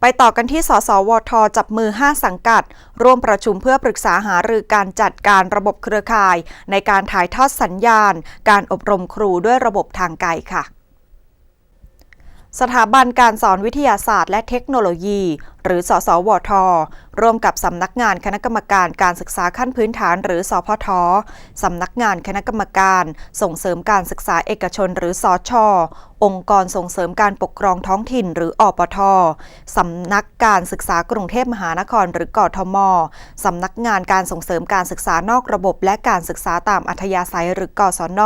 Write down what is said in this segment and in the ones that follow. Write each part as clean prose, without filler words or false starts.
ไปต่อกันที่สสวทจับมือ5สังกัดร่วมประชุมเพื่อปรึกษาหารือการจัดการระบบเครือข่ายในการถ่ายทอดสัญญาณการอบรมครูด้วยระบบทางไกลค่ะสถาบันการสอนวิทยาศาสตร์และเทคโนโลยีหรือสสวทร่วมกับสำนักงานคณะกรรมการการศึกษาขั้นพื้นฐานหรือสพทสำนักงานคณะกรรมการส่งเสริมการศึกษาเอกชนหรือสชองค์กรส่งเสริมการปกครองท้องถิ่นหรืออปทสำนักการศึกษากรุงเทพมหานครหรือกทมสำนักงานการส่งเสริมการศึกษานอกระบบและการศึกษาตามอัธยาศัยหรือกศน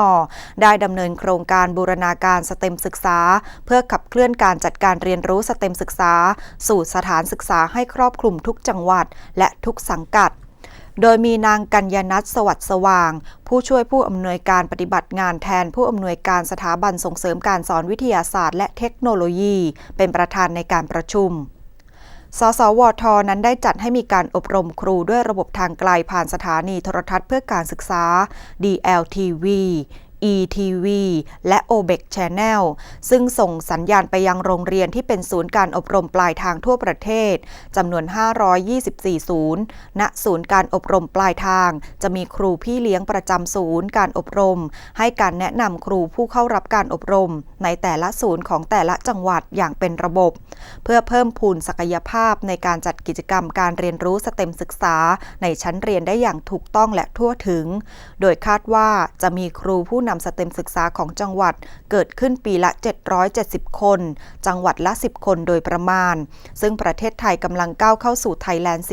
ได้ดำเนินโครงการบูรณาการสเต็มศึกษาเพื่อขับเคลื่อนการจัดการเรียนรู้สเต็มศึกษาสู่สถานศึกษาให้ครอบคลุมทุกจังหวัดและทุกสังกัดโดยมีนางกัญญนัทสวัสดิ์สว่างผู้ช่วยผู้อำนวยการปฏิบัติงานแทนผู้อำนวยการสถาบันส่งเสริมการสอนวิทยาศาสตร์และเทคโนโลยีเป็นประธานในการประชุมสสวทนั้นได้จัดให้มีการอบรมครูด้วยระบบทางไกลผ่านสถานีโทรทัศน์เพื่อการศึกษา DLTV ETV และ OBEC Channel ซึ่งส่งสัญญาณไปยังโรงเรียนที่เป็นศูนย์การอบรมปลายทางทั่วประเทศจำนวน524ศูนย์ณศูนย์การอบรมปลายทางจะมีครูพี่เลี้ยงประจำศูนย์การอบรมให้การแนะนำครูผู้เข้ารับการอบรมในแต่ละศูนย์ของแต่ละจังหวัดอย่างเป็นระบบเพื่อเพิ่มพูนศักยภาพในการจัดกิจกรรมการเรียนรู้สเต็มศึกษาในชั้นเรียนได้อย่างถูกต้องและทั่วถึงโดยคาดว่าจะมีครูผู้นำสเต็มศึกษาของจังหวัดเกิดขึ้นปีละ770คนจังหวัดละ10คนโดยประมาณซึ่งประเทศไทยกำลังก้าวเข้าสู่ไทยแลนด์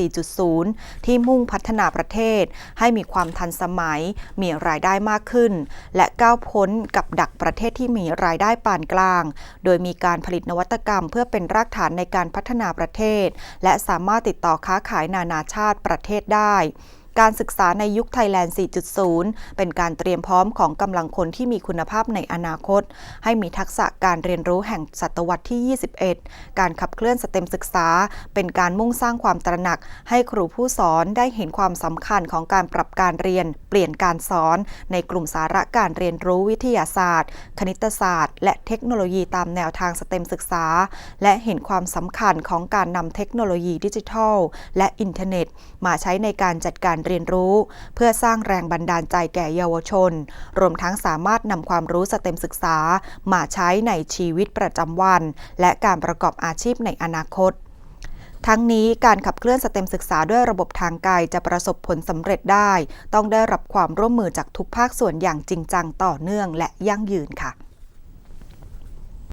4.0 ที่มุ่งพัฒนาประเทศให้มีความทันสมัยมีรายได้มากขึ้นและก้าวพ้นกับดักประเทศที่มีรายได้ปานกลางโดยมีการผลิตนวัตกรรมเพื่อเป็นรากฐานในการพัฒนาประเทศและสามารถติดต่อค้าขายนานาชาติประเทศได้การศึกษาในยุคไทยแลนด์ 4.0 เป็นการเตรียมพร้อมของกำลังคนที่มีคุณภาพในอนาคตให้มีทักษะการเรียนรู้แห่งศตวรรษที่ 21 การขับเคลื่อนสเต็มศึกษาเป็นการมุ่งสร้างความตระหนักให้ครูผู้สอนได้เห็นความสำคัญของการปรับการเรียนเปลี่ยนการสอนในกลุ่มสาระการเรียนรู้วิทยาศาสตร์คณิตศาสตร์และเทคโนโลยีตามแนวทางสเต็มศึกษาและเห็นความสำคัญของการนำเทคโนโลยีดิจิทัลและอินเทอร์เน็ตมาใช้ในการจัดการเรียนรู้เพื่อสร้างแรงบันดาลใจแก่เยาวชนรวมทั้งสามารถนำความรู้สเต็มศึกษามาใช้ในชีวิตประจำวันและการประกอบอาชีพในอนาคตทั้งนี้การขับเคลื่อนสเต็มศึกษาด้วยระบบทางไกลจะประสบผลสำเร็จได้ต้องได้รับความร่วมมือจากทุกภาคส่วนอย่างจริงจังต่อเนื่องและยั่งยืนค่ะ